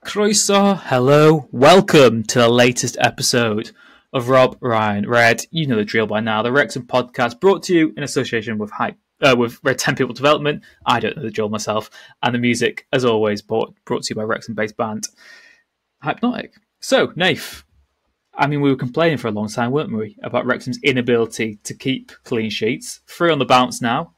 Croeso, hello, welcome to the latest episode of Rob, Ryan, Red. You know the drill by now. The Wrexham podcast brought to you in association with with Red 10 People Development. I don't know the drill myself. And the music, as always, brought to you by Wrexham-based band Hypnotic. So, Nath, we were complaining for a long time, weren't we, about Wrexham's inability to keep clean sheets. 3 on the bounce now.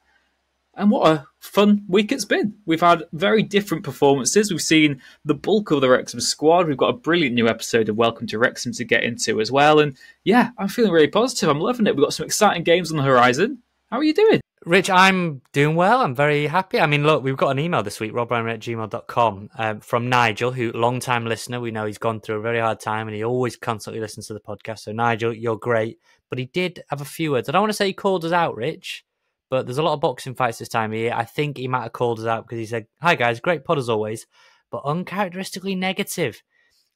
And what a fun week it's been. We've had very different performances. We've seen the bulk of the Wrexham squad. We've got a brilliant new episode of Welcome to Wrexham to get into as well. And yeah, I'm feeling really positive. I'm loving it. We've got some exciting games on the horizon. How are you doing? Rich, I'm doing well. I'm very happy. Look, we've got an email this week, robryan@gmail.com, from Nigel, who, long-time listener. We know he's gone through a very hard time and he always constantly listens to the podcast. So, Nigel, you're great. But he did have a few words. I don't want to say he called us out, Rich, but there's a lot of boxing fights this time of year. I think he might have called us out because he said, "Hi guys, great pod as always, but uncharacteristically negative."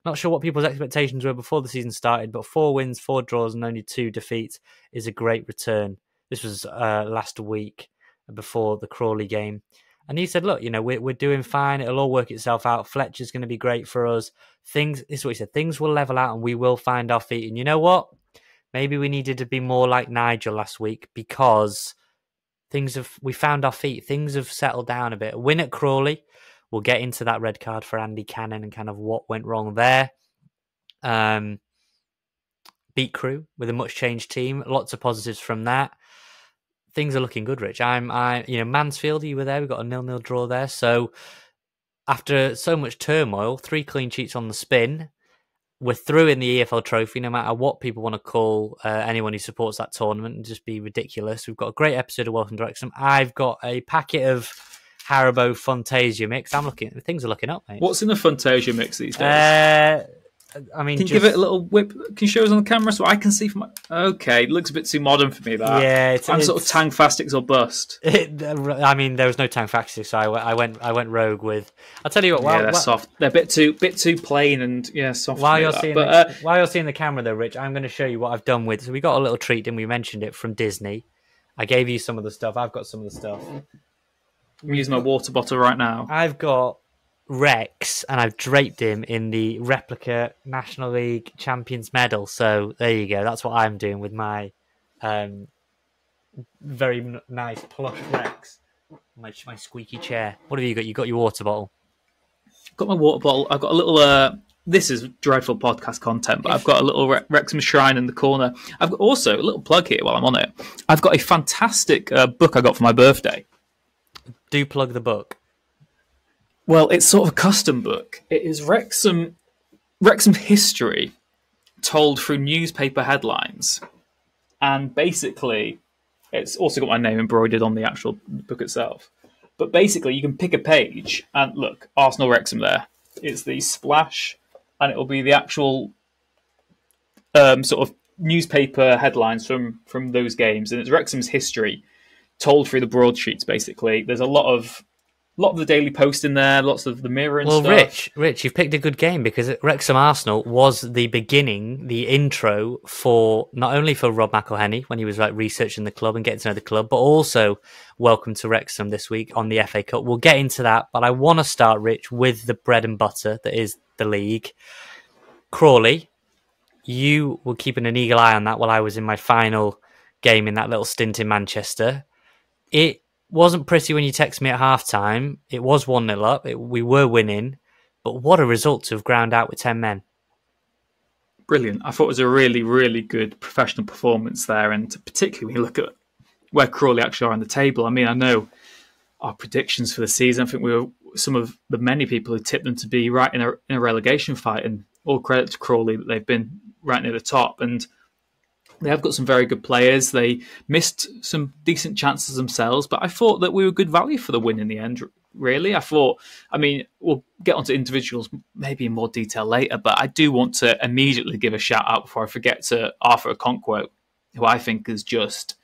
Not sure what people's expectations were before the season started, but 4 wins, 4 draws and only 2 defeats is a great return. This was last week before the Crawley game. And he said, look, we're doing fine. It'll all work itself out. Fletcher's going to be great for us. This is what he said. Things will level out and we will find our feet. And you know what? Maybe we needed to be more like Nigel last week because we found our feet. Things have settled down a bit. A win at Crawley. We'll get into that red card for Andy Cannon and kind of what went wrong there. Beat Crewe with a much changed team. Lots of positives from that. Things are looking good, Rich. Mansfield, you were there. We got a 0-0 draw there. So after so much turmoil, 3 clean sheets on the spin. We're through in the EFL Trophy, no matter what people want to call anyone who supports that tournament, and just be ridiculous. We've got a great episode of Welcome to Wrexham. I've got a packet of Haribo Fantasia mix. Things are looking up, mate. What's in the Fantasia mix these days? Can you give it a little whip? Can you show us on the camera so I can see from Okay, it looks a bit too modern for me, that. Yeah, I'm sort of Tangfastics or bust. There was no Tangfastics, so I went rogue with. I'll tell you what. They're soft. They're a bit too plain and soft. While you're seeing the camera, though, Rich, I'm going to show you what I've done with. So we got a little treat, and we mentioned it from Disney. I gave you some of the stuff. I've got some of the stuff. I'm using my water bottle right now. I've got Rex, and I've draped him in the replica National League Champions medal. So there you go. That's what I'm doing with my very nice plush Rex. My squeaky chair. What have you got? You got your water bottle. I've got my water bottle. I've got a little. This is dreadful podcast content, but I've got a little Wrexham shrine in the corner. I've got also a little plug here while I'm on it. I've got a fantastic book I got for my birthday. Do plug the book. Well, it's sort of a custom book. It is Wrexham history told through newspaper headlines. And basically, it's also got my name embroidered on the actual book itself. But basically, you can pick a page and look, Arsenal Wrexham there. It's the splash, and it'll be the actual sort of newspaper headlines from those games. And it's Wrexham's history told through the broadsheets, basically. There's a lot of the Daily Post in there, lots of the Mirror and stuff. Well, Rich, you've picked a good game because Wrexham Arsenal was the beginning, the intro for not only for Rob McElhenney when he was researching the club and getting to know the club, but also Welcome to Wrexham this week on the FA Cup. We'll get into that, but I want to start, Rich, with the bread and butter that is the league. Crawley, you were keeping an eagle eye on that while I was in my final game in that little stint in Manchester. It wasn't pretty when you texted me at half-time. It was 1-0 up. We were winning. But what a result to have ground out with 10 men. Brilliant. I thought it was a really, really good professional performance there. And particularly when you look at where Crawley actually are on the table. I know our predictions for the season. I think we were some of the many people who tipped them to be right in a relegation fight. And all credit to Crawley that they've been right near the top. And they have got some very good players. They missed some decent chances themselves, but I thought that we were good value for the win in the end, really. We'll get onto individuals maybe in more detail later, but I do want to immediately give a shout out before I forget to Arthur Okonkwo, who I think is just,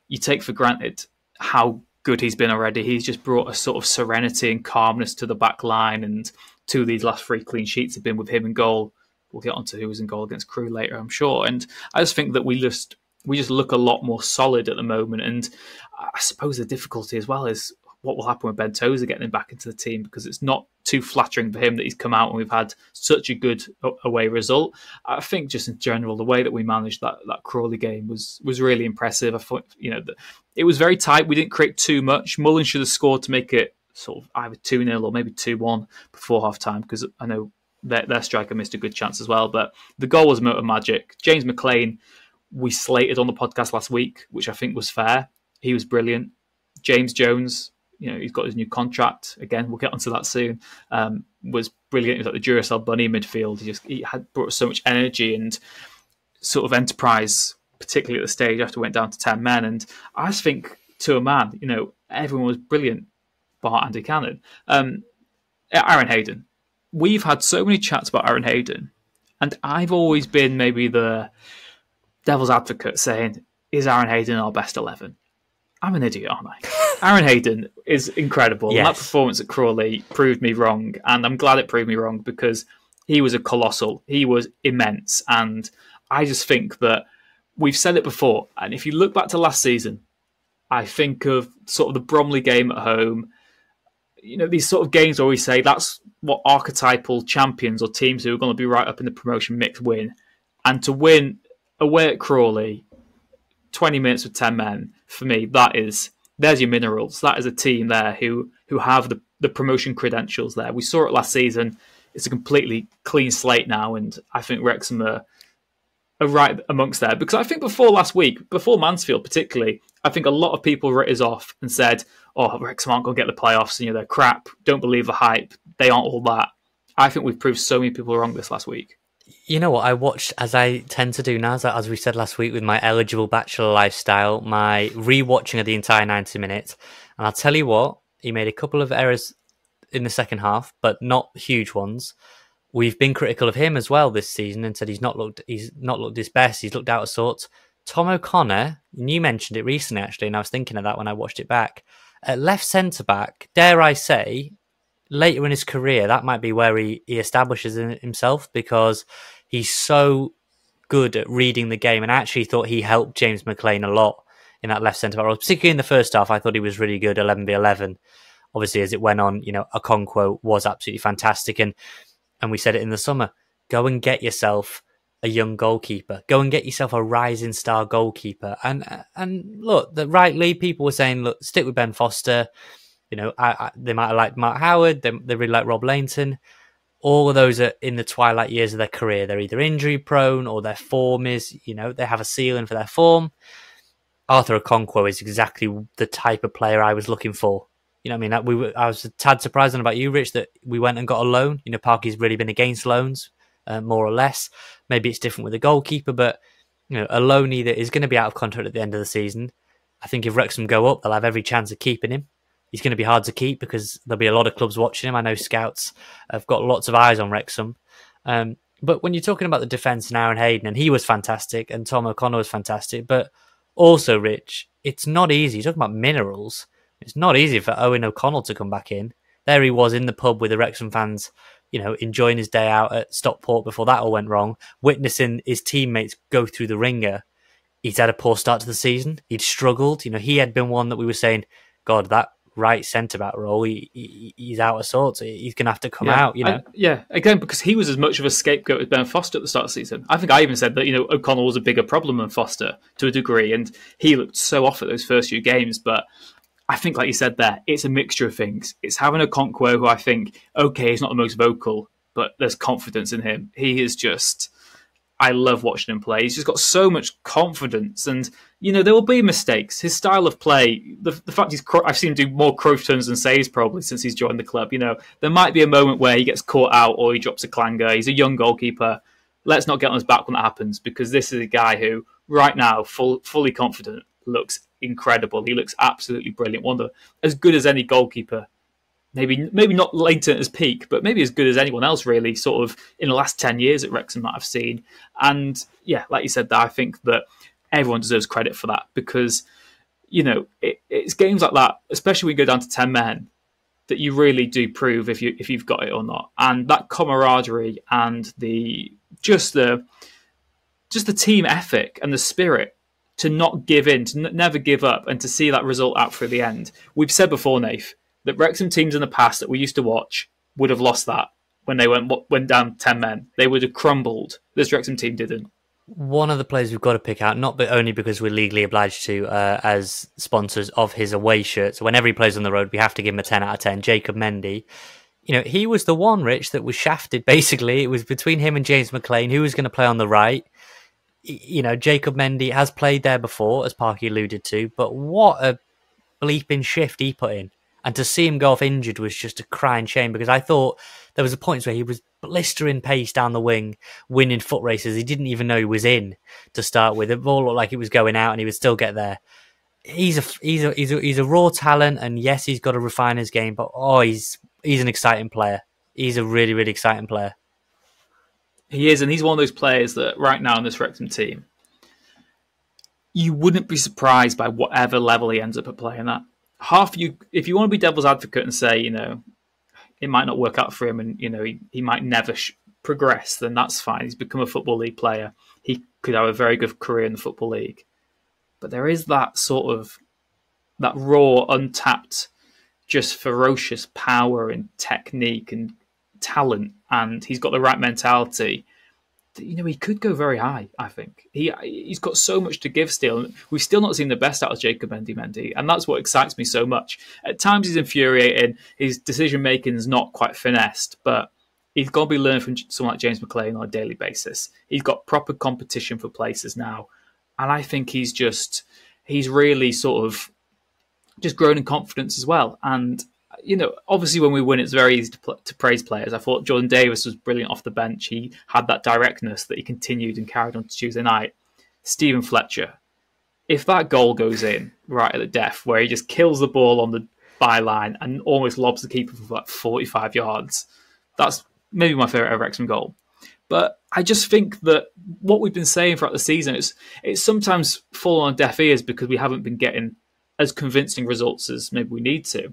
you take for granted how good he's been already. He's just brought a sort of serenity and calmness to the back line, and 2 of these last 3 clean sheets have been with him in goal. We'll get onto who was in goal against Crewe later, I'm sure. And I just think that we just look a lot more solid at the moment. And I suppose the difficulty as well is what will happen with Ben Tozer getting him back into the team, because it's not too flattering for him that he's come out and we've had such a good away result. I think just in general, the way that we managed that Crawley game was really impressive. I thought, it was very tight. We didn't create too much. Mullen should have scored to make it sort of either 2-0 or maybe 2-1 before half time, because I know their striker missed a good chance as well. But the goal was motor magic. James McLean, we slated on the podcast last week, which I think was fair. He was brilliant. James Jones, he's got his new contract. Again, we'll get onto that soon. Was brilliant. He was like the Duracell bunny in midfield. He had brought so much energy and sort of enterprise, particularly at the stage after we went down to 10 men. And I just think, to a man, everyone was brilliant, bar Andy Cannon. Aaron Hayden. We've had so many chats about Aaron Hayden, and I've always been maybe the devil's advocate saying, is Aaron Hayden our best 11? I'm an idiot, aren't I? Aaron Hayden is incredible. Yes. And that performance at Crawley proved me wrong. And I'm glad it proved me wrong, because he was a colossal. He was immense. And I just think that we've said it before. And if you look back to last season, I think of sort of the Bromley game at home. These sort of games where we say that's what archetypal champions or teams who are going to be right up in the promotion mix win. And to win away at Crawley, 20 minutes with 10 men, for me, there's your minerals. That is a team there who have the promotion credentials there. We saw it last season. It's a completely clean slate now, and I think Wrexham are right amongst there. Because I think before last week, before Mansfield particularly, I think a lot of people wrote us off and said, oh, Wrexham aren't going to get the playoffs, they're crap, don't believe the hype, they aren't all that. I think we've proved so many people wrong this last week. You know what, I watched, as I tend to do now, as we said last week with my eligible bachelor lifestyle, my re-watching of the entire 90 minutes, and I'll tell you what, he made a couple of errors in the second half, but not huge ones. We've been critical of him as well this season and said he's not looked his best, he's looked out of sorts. Tom O'Connor, and you mentioned it recently actually, and I was thinking of that when I watched it back. At left centre-back, dare I say, later in his career, that might be where he establishes himself, because he's so good at reading the game, and I actually thought he helped James McLean a lot in that left centre-back role, particularly in the first half. I thought he was really good, 11v11. Obviously, as it went on, Okonkwo was absolutely fantastic, and we said it in the summer, go and get yourself a young goalkeeper. Go and get yourself a rising star goalkeeper. And look, rightly, people were saying, look, stick with Ben Foster. They might have liked Mark Howard. They really like Rob Lainton. All of those are in the twilight years of their career. They're either injury prone or their form is, they have a ceiling for their form. Arthur Okonkwo is exactly the type of player I was looking for. I was a tad surprised about you, Rich, that we went and got a loan. Parky's really been against loans, more or less. Maybe it's different with the goalkeeper, but a loanee that is going to be out of contract at the end of the season. I think if Wrexham go up, they'll have every chance of keeping him. He's going to be hard to keep because there'll be a lot of clubs watching him. I know scouts have got lots of eyes on Wrexham. But when you're talking about the defence and Aaron Hayden, and he was fantastic, and Tom O'Connor was fantastic, but also, Rich, it's not easy. You're talking about minerals. It's not easy for Owen O'Connell to come back in. There he was in the pub with the Wrexham fans, enjoying his day out at Stockport before that all went wrong, witnessing his teammates go through the ringer. He's had a poor start to the season. He'd struggled. He had been one that we were saying, God, that right centre-back role, he's out of sorts. He's going to have to come out, Again, because he was as much of a scapegoat as Ben Foster at the start of the season. I think I even said that, O'Connell was a bigger problem than Foster to a degree, and he looked so off at those first few games, but I think, like you said there, it's a mixture of things. It's having a Okonkwo who I think, okay, he's not the most vocal, but there's confidence in him. He is just, I love watching him play. He's just got so much confidence, and there will be mistakes. His style of play, the fact I've seen him do more Cruyff turns than saves probably since he's joined the club. There might be a moment where he gets caught out or he drops a clanger. He's a young goalkeeper. Let's not get on his back when that happens, because this is a guy who, right now, fully confident, looks incredible. He looks absolutely brilliant. As good as any goalkeeper. Maybe not Lainton at his peak, but maybe as good as anyone else really, sort of in the last 10 years at Wrexham that I've seen. And yeah, like you said, I think that everyone deserves credit for that, because it's games like that, especially when you go down to 10 men, that you really do prove if you've got it or not. And that camaraderie and the team ethic and the spirit to not give in, to never give up, and to see that result out through the end. We've said before, Nath, that Wrexham teams in the past that we used to watch would have lost that when they went down 10 men. They would have crumbled. This Wrexham team didn't. One of the players we've got to pick out, not only because we're legally obliged to as sponsors of his away shirts. Whenever he plays on the road, we have to give him a 10 out of 10. Jacob Mendy. He was the one, Rich, that was shafted, basically. It was between him and James McLean, who was going to play on the right. Jacob Mendy has played there before, as Parky alluded to, but what a bleeping shift he put in. And to see him go off injured was just a crying shame, because I thought there was a point where he was blistering pace down the wing, winning foot races. He didn't even know he was in to start with. It all looked like he was going out, and he would still get there. He's a raw talent, and yes, he's got to refine his game, but he's an exciting player. He's a really, really exciting player. He is, and he's one of those players that right now in this Wrexham team, you wouldn't be surprised by whatever level he ends up at playing at. If you want to be devil's advocate and say, it might not work out for him, and he might never progress, then that's fine. He's become a Football League player. He could have a very good career in the Football League. But there is that sort of that raw, untapped, just ferocious power and technique and talent, and he's got the right mentality. He could go very high, I think. He's got so much to give still. We've still not seen the best out of Jacob Mendy, and that's what excites me so much. At times he's infuriating. His decision-making is not quite finessed, but he's got to be learning from someone like James McLean on a daily basis. He's got proper competition for places now, and I think he's really sort of just grown in confidence as well. And obviously when we win, it's very easy to praise players. I thought Jordan Davis was brilliant off the bench. He had that directness that he continued and carried on to Tuesday night. Stephen Fletcher, if that goal goes in right at the death, where he just kills the ball on the byline and almost lobs the keeper for like 45 yards, that's maybe my favourite ever Wrexham goal. But I just think that what we've been saying throughout the season it's sometimes fallen on deaf ears because we haven't been getting as convincing results as maybe we need to.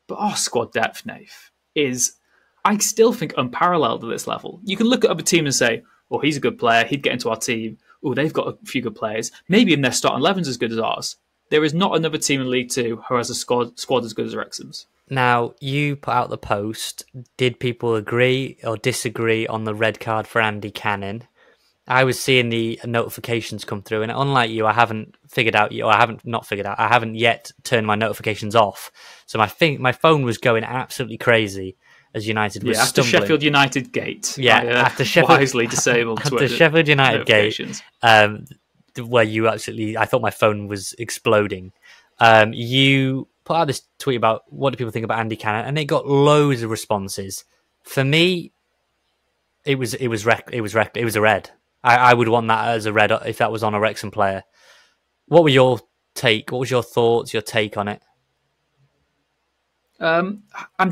But our squad depth, Nath, is, I still think, unparalleled at this level. You can look at other teams and say, well, he's a good player, he'd get into our team. Oh, they've got a few good players. Maybe even their starting 11's as good as ours. There is not another team in League Two who has a squad as good as Wrexham's. Now, you put out the post. Did people agree or disagree on the red card for Andy Cannon? I was seeing the notifications come through, and unlike you, I haven't yet turned my notifications off. So my phone was going absolutely crazy as United was after stumbling. Sheffield United gate. After Sheffield wisely disabled after Sheffield United gate, where I thought my phone was exploding. You put out this tweet about what do people think about Andy Cannon, and it got loads of responses. For me, it was a red. I would want that as a red if that was on a Wrexham player. What were your take? What was your thoughts, your take on it? I'm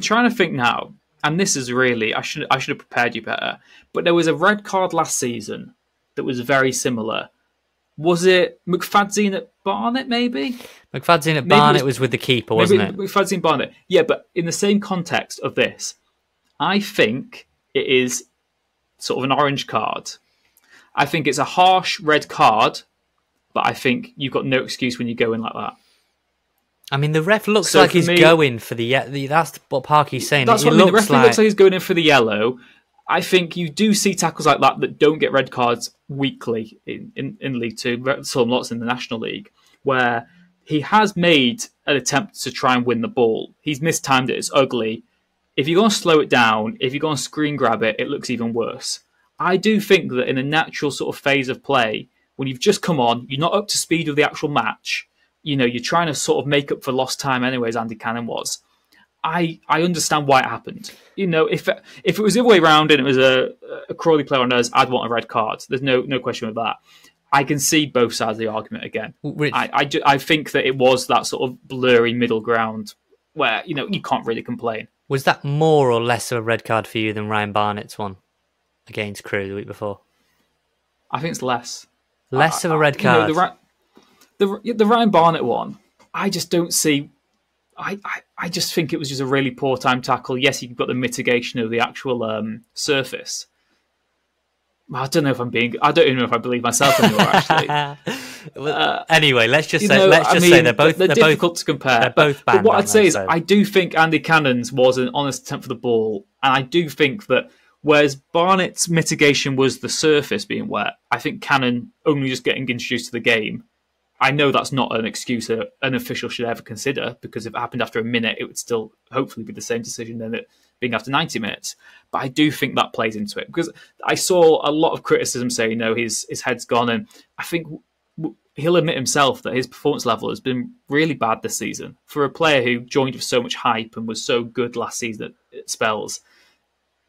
trying to think now, and this is really, I should have prepared you better, but there was a red card last season that was very similar. Was it McFadzean at Barnet, maybe? McFadzean at Barnet was with the keeper, wasn't it? McFadzean Barnet. Yeah, but in the same context of this, I think it is sort of an orange card. I think it's a harsh red card, but I think you've got no excuse when you go in like that. I mean, the ref looks like he's going for the... That's what Parky's saying. That's what I mean. The referee looks like he's going in for the yellow. I think you do see tackles like that don't get red cards weekly in League Two. Saw lots in the National League, where he has made an attempt to try and win the ball. He's mistimed it. It's ugly. If you're going to slow it down, if you're going to screen grab it, it looks even worse. I do think that in a natural sort of phase of play, when you've just come on, you're not up to speed with the actual match, you're trying to sort of make up for lost time anyways, Andy Cannon was. I understand why it happened. If it was the other way around and it was a Crawley player on us, I'd want a red card. There's no question with that. I can see both sides of the argument again. Rich, I think that it was that sort of blurry middle ground where, you can't really complain. Was that more or less of a red card for you than Ryan Barnett's one against Crewe the week before? I think it's less. Less of a red card. The Ryan Barnett one, I just don't see. I just think it was just a really poor time tackle. Yes, you've got the mitigation of the actual surface. I don't know if I don't even know if I believe myself anymore. Actually, anyway, let's just say they're both difficult to compare. They're both banned. But what I'd say is, I do think Andy Cannon's was an honest attempt for the ball, and I do think that whereas Barnett's mitigation was the surface being wet, I think Cannon only just getting introduced to the game. I know that's not an excuse that an official should ever consider, because if it happened after a minute, it would still hopefully be the same decision than it being after 90 minutes. But I do think that plays into it, because I saw a lot of criticism saying, his head's gone. And I think he'll admit himself that his performance level has been really bad this season. For a player who joined with so much hype and was so good last season at spells,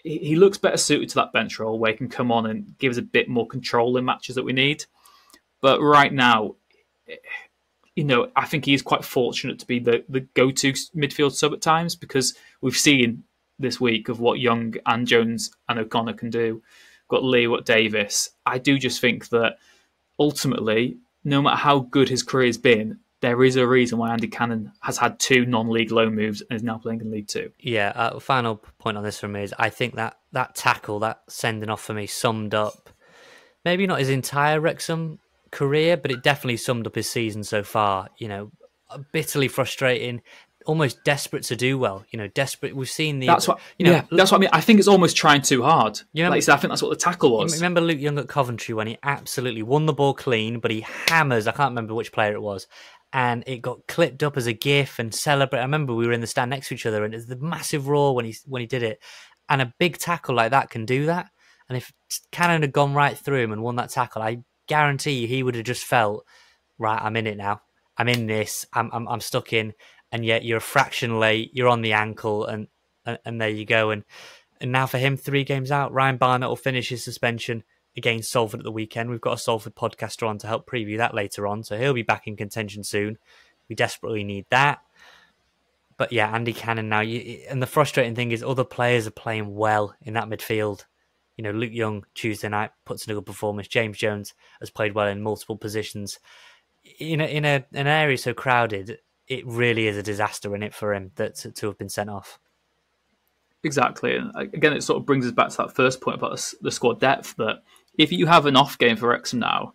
he looks better suited to that bench role where he can come on and give us a bit more control in matches that we need. But right now, I think he's quite fortunate to be the go-to midfield sub at times, because we've seen this week of what Young and Jones and O'Connor can do. Got Lee, what Davis. I do just think that ultimately, no matter how good his career has been, there is a reason why Andy Cannon has had 2 non-league loan moves and is now playing in League Two. Yeah, final point on this from me is I think that tackle, that sending off for me, summed up maybe not his entire Wrexham career, but it definitely summed up his season so far. Bitterly frustrating, almost desperate to do well. Desperate. We've seen the. That's what. That's what I mean. I think it's almost trying too hard. Like you said, I think that's what the tackle was. Remember Luke Young at Coventry when he absolutely won the ball clean, but he hammers. I can't remember which player it was, and it got clipped up as a GIF and celebrate. I remember we were in the stand next to each other, and it was the massive roar when he did it. And a big tackle like that can do that. And if Cannon had gone right through him and won that tackle, I guarantee you he would have just felt, right, I'm in it now. I'm in this. I'm stuck in. And yet you're a fraction late. You're on the ankle, and there you go. And now for him, 3 games out. Ryan Barnett will finish his suspension against Salford at the weekend. We've got a Salford podcaster on to help preview that later on, so he'll be back in contention soon. We desperately need that. But yeah, Andy Cannon now. And the frustrating thing is other players are playing well in that midfield. Luke Young Tuesday night puts in a good performance. James Jones has played well in multiple positions. In an area so crowded, it really is a disaster in it for him to have been sent off. Exactly. And again, it sort of brings us back to that first point about the squad depth, that if you have an off game for Wrexham now,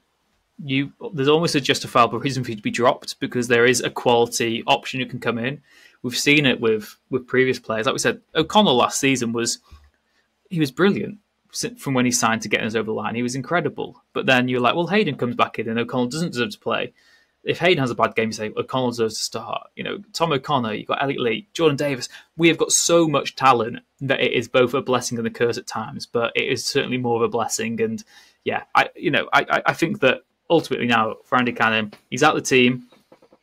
there's almost a justifiable reason for you to be dropped, because there is a quality option who can come in. We've seen it with previous players. Like we said, O'Connell last season was brilliant. From when he signed to getting us over the line, he was incredible. But then you're like, well, Hayden comes back in and O'Connell doesn't deserve to play. If Hayden has a bad game, you say O'Connell deserves to start. Tom O'Connor, you've got Elliot Lee, Jordan Davis. We have got so much talent that it is both a blessing and a curse at times, but it is certainly more of a blessing. And yeah, I think that ultimately now for Andy Cannon, he's out the team.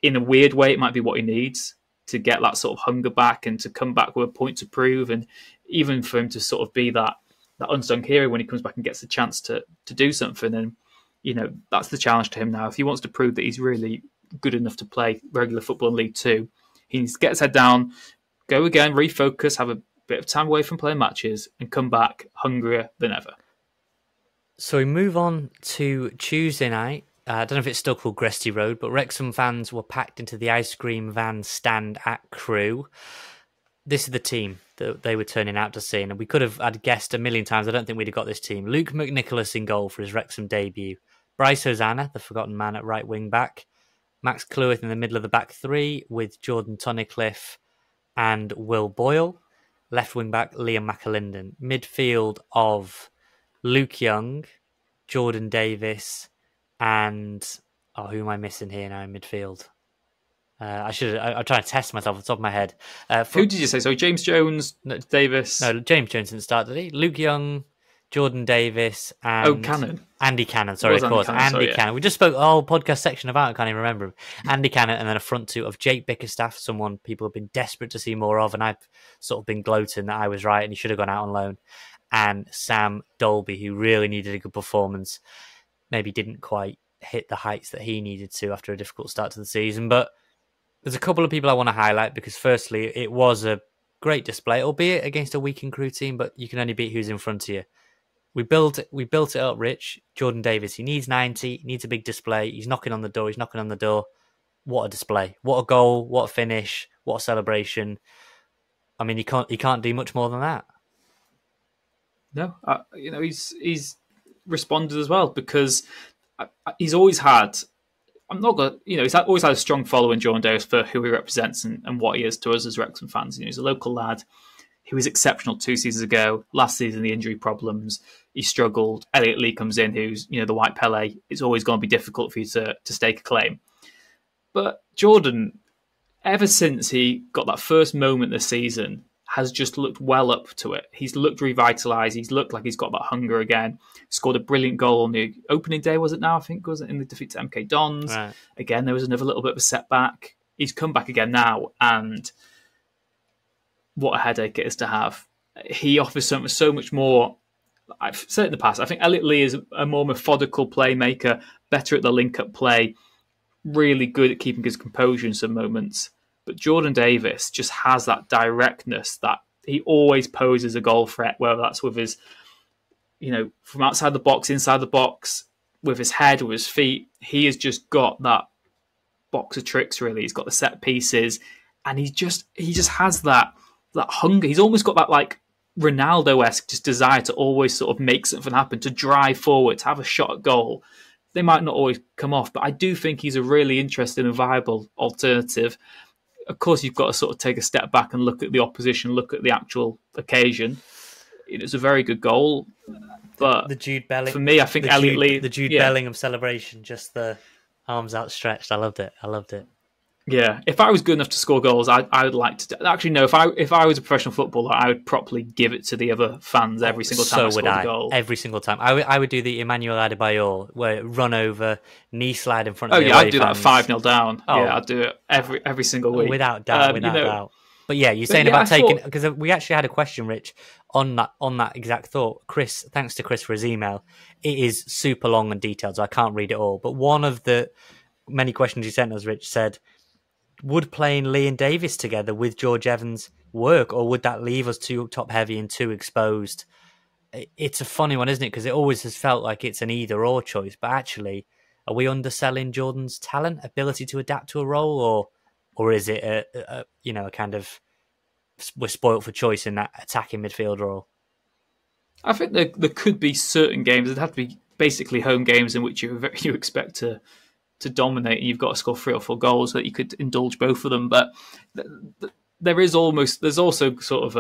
In a weird way, it might be what he needs to get that sort of hunger back and to come back with a point to prove, and even for him to sort of be that unsung hero when he comes back and gets the chance to do something. And that's the challenge to him now. If he wants to prove that he's really good enough to play regular football in League Two, he needs to get his head down, go again, refocus, have a bit of time away from playing matches, and come back hungrier than ever. So we move on to Tuesday night. I don't know if it's still called Gresty Road, but Wrexham fans were packed into the ice cream van stand at Crewe. This is the team that they were turning out to see, and we could have had guessed a million times. I don't think we'd have got this team. Luke McNicholas in goal for his Wrexham debut. Bryce Hosanna, the forgotten man, at right wing back. Max Cleworth in the middle of the back 3 with Jordan Tunnicliffe and Will Boyle. Left wing back Liam McAlinden. Midfield of Luke Young, Jordan Davis, and who am I missing here now in midfield? I'm trying to test myself off the top of my head. Who did you say? So James Jones, Davis? No, James Jones didn't start, did he? Luke Young, Jordan Davis, and Cannon. Andy Cannon. Sorry, of course, Andy Cannon. We just spoke a whole podcast section about it. I can't even remember him. Andy Cannon, and then a front 2 of Jake Bickerstaff, someone people have been desperate to see more of, and I've sort of been gloating that I was right and he should have gone out on loan. And Sam Dolby, who really needed a good performance, maybe didn't quite hit the heights that he needed to after a difficult start to the season, but there's a couple of people I want to highlight because firstly, it was a great display, albeit against a weakened Crewe team, but you can only beat who's in front of you. We built it up, Rich. Jordan Davis, he needs 90, he needs a big display. He's knocking on the door. What a display. What a goal, what a finish, what a celebration. I mean, he can't do much more than that. No, he's responded as well, because he's always had. I'm not going. He's always had a strong following, Jordan Davies, for who he represents and what he is to us as Wrexham fans. He's a local lad. He was exceptional 2 seasons ago. Last season, the injury problems, he struggled. Elliot Lee comes in, who's the white Pele. It's always going to be difficult for you to stake a claim. But Jordan, ever since he got that first moment this season, has just looked well up to it. He's looked revitalised. He's looked like he's got that hunger again. Scored a brilliant goal on the opening day, was it now? I think was it in the defeat to MK Dons. Right. Again, there was another little bit of a setback. He's come back again now, and what a headache it is to have. He offers so much more. I've said it in the past, I think Elliot Lee is a more methodical playmaker, better at the link-up play, really good at keeping his composure in some moments. But Jordan Davies just has that directness that he always poses a goal threat, whether that's with his, from outside the box, inside the box, with his head, with his feet. He has just got that box of tricks, really. He's got the set pieces, and he just has that hunger. He's almost got that like Ronaldo-esque just desire to always sort of make something happen, to drive forward, to have a shot at goal. They might not always come off, but I do think he's a really interesting and viable alternative. Of course, you've got to sort of take a step back and look at the opposition, look at the actual occasion. It's a very good goal, but the Jude Bellingham, for me, I think Elliot Lee, the Jude Bellingham celebration, just the arms outstretched. I loved it. Yeah, if I was good enough to score goals, I would like to. Actually, no. If I was a professional footballer, I would properly give it to the other fans every single time I scored a goal. Every single time, I would do the Emmanuel Adebayor, where run over, knee slide in front of. I'd do that 5-0 down. Yeah, I'd do it every single week, without doubt, doubt. But yeah, you're saying about taking, because we actually had a question, Rich, on that exact thought. Chris, thanks to Chris for his email. It is super long and detailed, so I can't read it all. But one of the many questions he sent us, Rich, said, would playing Lee and Davies together with George Evans work, or would that leave us too top heavy and too exposed? It's a funny one, isn't it? Because it always has felt like it's an either or choice. But actually, are we underselling Jordan's talent, ability to adapt to a role, or is it a kind of we're spoilt for choice in that attacking midfield role? I think there could be certain games. It'd have to be basically home games in which you expect to dominate, and you've got to score 3 or 4 goals so that you could indulge both of them. But there's also sort of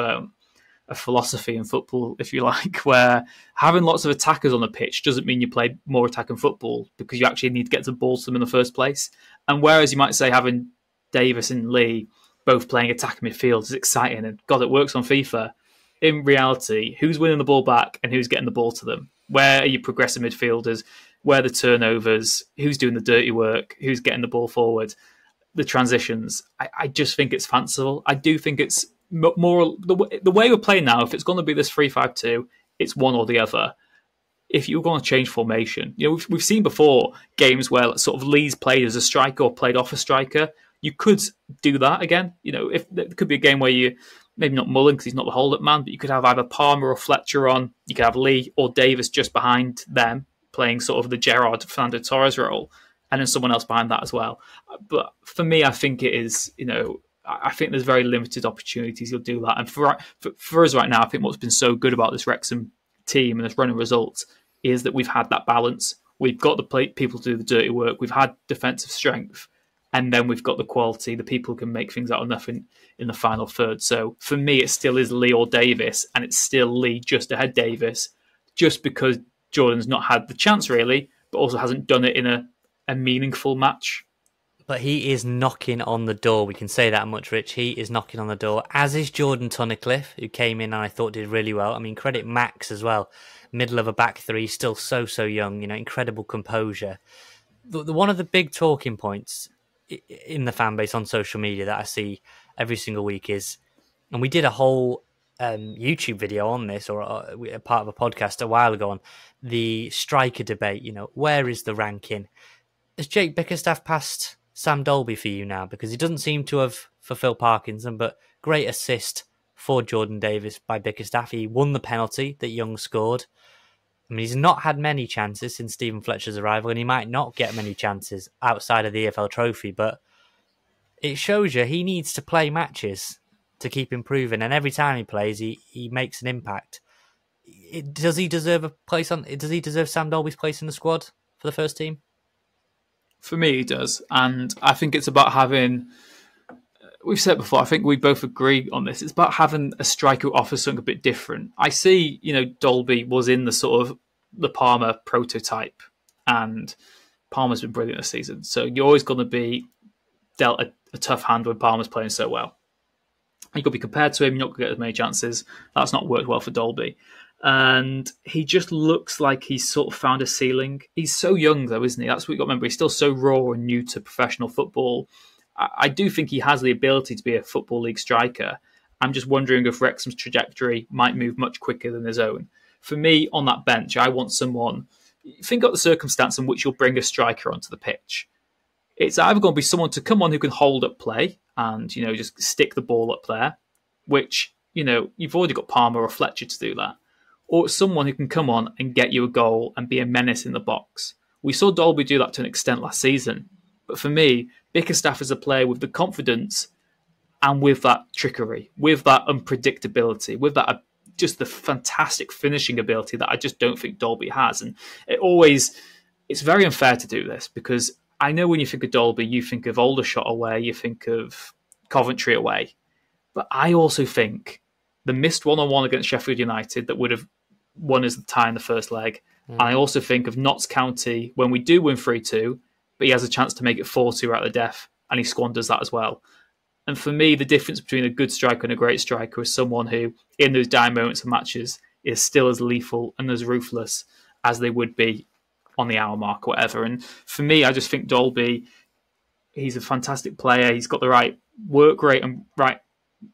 a philosophy in football, if you like, where having lots of attackers on the pitch doesn't mean you play more attacking football, because you actually need to get the ball to them in the first place. And whereas you might say having Davies and Lee both playing attacking midfield is exciting, and God, it works on FIFA, in reality, who's winning the ball back and who's getting the ball to them? Where are you progressive midfielders? Where are the turnovers? Who's doing the dirty work? Who's getting the ball forward? The transitions. I just think it's fanciful. I do think it's more the way we're playing now. If it's going to be this 3-5-2, it's one or the other. If you're going to change formation, we've seen before games where sort of Lee's played as a striker or played off a striker. You could do that again. If there could be a game where you maybe not Mullen because he's not the hold-up man, but you could have either Palmer or Fletcher on. You could have Lee or Davis just behind them, playing sort of the Gerrard Fernando Torres role, and then someone else behind that as well. But for me, I think it is, I think there's very limited opportunities you'll do that. And for us right now, I think what's been so good about this Wrexham team and this running results is that we've had that balance. We've got the people to do the dirty work. We've had defensive strength. And then we've got the quality, the people who can make things out of nothing in the final third. So for me, it still is Lee or Davis, and it's still Lee just ahead Davis, just because Jordan's not had the chance really, but also hasn't done it in a meaningful match. But he is knocking on the door. We can say that much, Rich. He is knocking on the door, as is Jordan Tunnicliffe, who came in and I thought did really well. I mean, credit Max as well. Middle of a back three, still so young, incredible composure. One of the big talking points in the fan base on social media that I see every single week is, and we did a whole YouTube video on this, or a part of a podcast a while ago, on the striker debate. Where is the ranking? Has Jake Bickerstaff passed Sam Dolby for you now? Because he doesn't seem to have fulfilled Parkinson, but great assist for Jordan Davies by Bickerstaff. He won the penalty that Young scored. I mean, he's not had many chances since Stephen Fletcher's arrival, and he might not get many chances outside of the EFL Trophy, but it shows you he needs to play matches to keep improving, and every time he plays, he makes an impact. does he deserve a place on? Does he deserve Sam Dolby's place in the squad for the first team? For me, he does. And I think it's about having, we've said before, I think we both agree on this. It's about having a striker who offers something a bit different. I see, Dolby was in the sort of the Palmer prototype, and Palmer's been brilliant this season. So you're always going to be dealt a tough hand when Palmer's playing so well. You've got to be compared to him, you're not going to get as many chances. That's not worked well for Dolby. And he just looks like he's sort of found a ceiling. He's so young, though, isn't he? That's what you've got to remember. He's still so raw and new to professional football. I do think he has the ability to be a Football League striker. I'm just wondering if Wrexham's trajectory might move much quicker than his own. For me, on that bench, I want someone... Think of the circumstance in which you'll bring a striker onto the pitch. It's either going to be someone to come on who can hold up play and, just stick the ball up there, which, you've already got Palmer or Fletcher to do that. Or it's someone who can come on and get you a goal and be a menace in the box. We saw Dolby do that to an extent last season. But for me, Bickerstaff is a player with the confidence and with that trickery, with that unpredictability, with that just the fantastic finishing ability that I just don't think Dolby has. And it's very unfair to do this, because I know when you think of Dolby, you think of Aldershot away, you think of Coventry away. But I also think the missed one-on-one against Sheffield United that would have won us the tie in the first leg. And I also think of Notts County when we do win 3-2, but he has a chance to make it 4-2 right at the death, and he squanders that as well. And for me, the difference between a good striker and a great striker is someone who, in those dying moments of matches, is still as lethal and as ruthless as they would be on the hour mark or whatever. And for me, I just think Dolby, he's a fantastic player. He's got the right work rate and right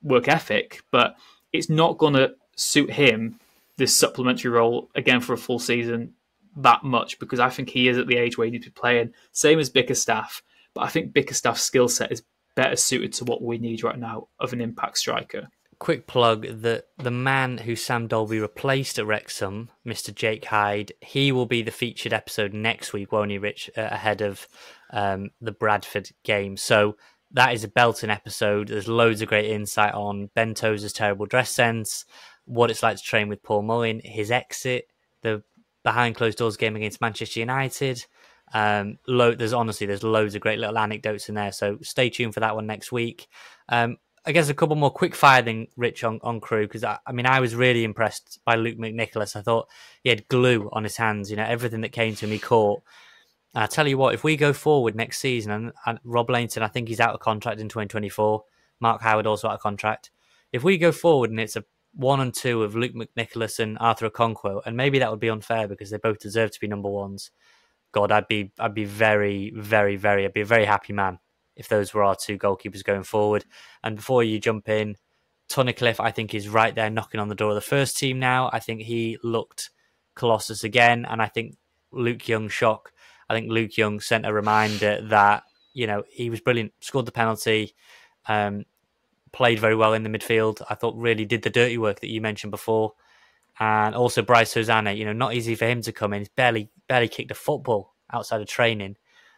work ethic, but it's not going to suit him, this supplementary role, again for a full season that much, because I think he is at the age where he needs to be playing. Same as Bickerstaff, but I think Bickerstaff's skill set is better suited to what we need right now of an impact striker. Quick plug, the man who Sam Dolby replaced at Wrexham, Mr. Jake Hyde, he will be the featured episode next week, won't he, Rich, ahead of the Bradford game. So that is a belting episode. There's loads of great insight on Ben Tozer's terrible dress sense, what it's like to train with Paul Mullin, his exit, the behind closed doors game against Manchester United. There's loads of great little anecdotes in there. So stay tuned for that one next week. I guess a couple more quick fire than Rich on Crewe, because I was really impressed by Luke McNicholas. I thought he had glue on his hands. Everything that came to him he caught. And I tell you what, if we go forward next season, and Rob Lainton, I think he's out of contract in 2024. Mark Howard also out of contract. If we go forward and it's a 1 and 2 of Luke McNicholas and Arthur Okonkwo, and maybe that would be unfair because they both deserve to be number ones. God, I'd be very, very, I'd be a very happy man if those were our two goalkeepers going forward. And before you jump in, Tunnicliffe, I think, is right there knocking on the door of the first team now. I think he looked Colossus again, and I think Luke Young shock. I think Luke Young sent a reminder that, he was brilliant, scored the penalty, played very well in the midfield. I thought really did the dirty work that you mentioned before. And also Bryce Hosanna, not easy for him to come in. He's barely kicked a football outside of training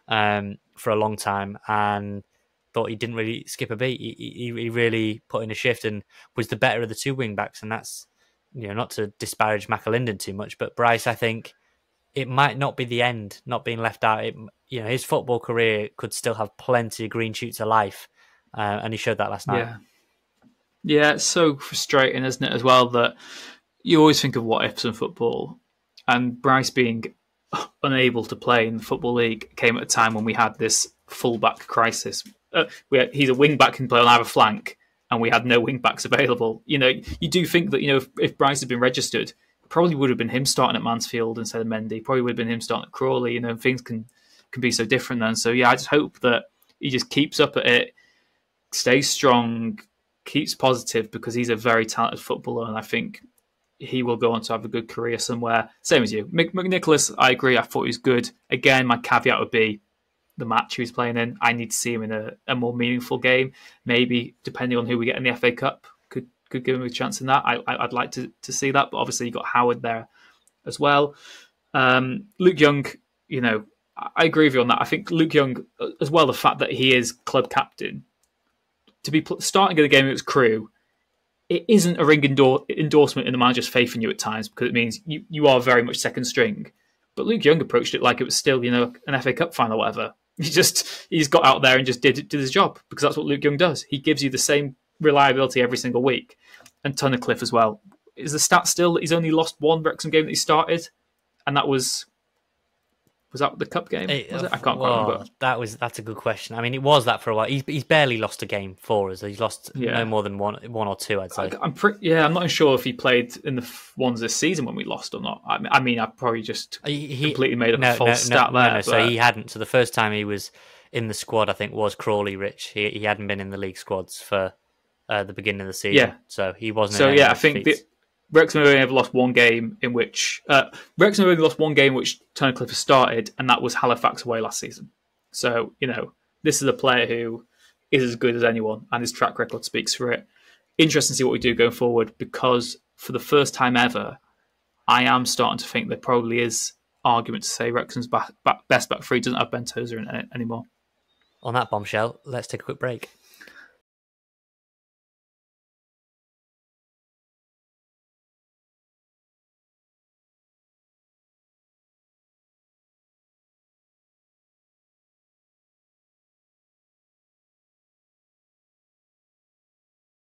for a long time, and thought he didn't really skip a beat. He really put in a shift and was the better of the two wing backs. And that's, not to disparage McAlinden too much, but Bryce, I think it might not be the end, not being left out. His football career could still have plenty of green shoots of life, and he showed that last night. Yeah, it's so frustrating, isn't it, as well, that you always think of what ifs in football, and Bryce being unable to play in the Football League came at a time when we had this full-back crisis. He's a wing-back can play on either flank, and we had no wing-backs available. You do think that, if Bryce had been registered, it probably would have been him starting at Mansfield instead of Mendy. Probably would have been him starting at Crawley. Things can be so different then. So, yeah, I just hope that he just keeps up at it, stays strong, keeps positive, because he's a very talented footballer, and I think he will go on to have a good career somewhere. Same as you. McNicholas, I agree, I thought he was good. Again, my caveat would be the match he was playing in. I need to see him in a more meaningful game. Maybe, depending on who we get in the FA Cup, could give him a chance in that. I'd like to see that, but obviously you've got Howard there as well. Luke Young, I agree with you on that. I think Luke Young, as well, the fact that he is club captain, to be starting in the game against Crewe, it isn't a ring endorsement in the manager's faith in you at times, because it means you are very much second string. But Luke Young approached it like it was still, an FA Cup final or whatever. He's got out there and just did his job, because that's what Luke Young does. He gives you the same reliability every single week. And Tunnicliffe as well. Is the stat still that he's only lost one Wrexham game that he started? And that was that the cup game? Was it? I can't quite remember. That's a good question. I mean, it was that for a while. He's barely lost a game for us. He's lost no more than one or two, I'd say. I'm not sure if he played in the ones this season when we lost or not. I mean, I probably just completely made up a false stat there. No, so he hadn't. So the first time he was in the squad, I think, was Crawley. Rich. He hadn't been in the league squads for the beginning of the season. Yeah. So he wasn't. So I think Wrexham only ever lost one game in which Tunnicliffe has started, and that was Halifax away last season. So, this is a player who is as good as anyone, and his track record speaks for it. Interesting to see what we do going forward, because for the first time ever, I am starting to think there probably is argument to say Wrexham's best back three doesn't have Ben Tozer in it anymore. On that bombshell, let's take a quick break.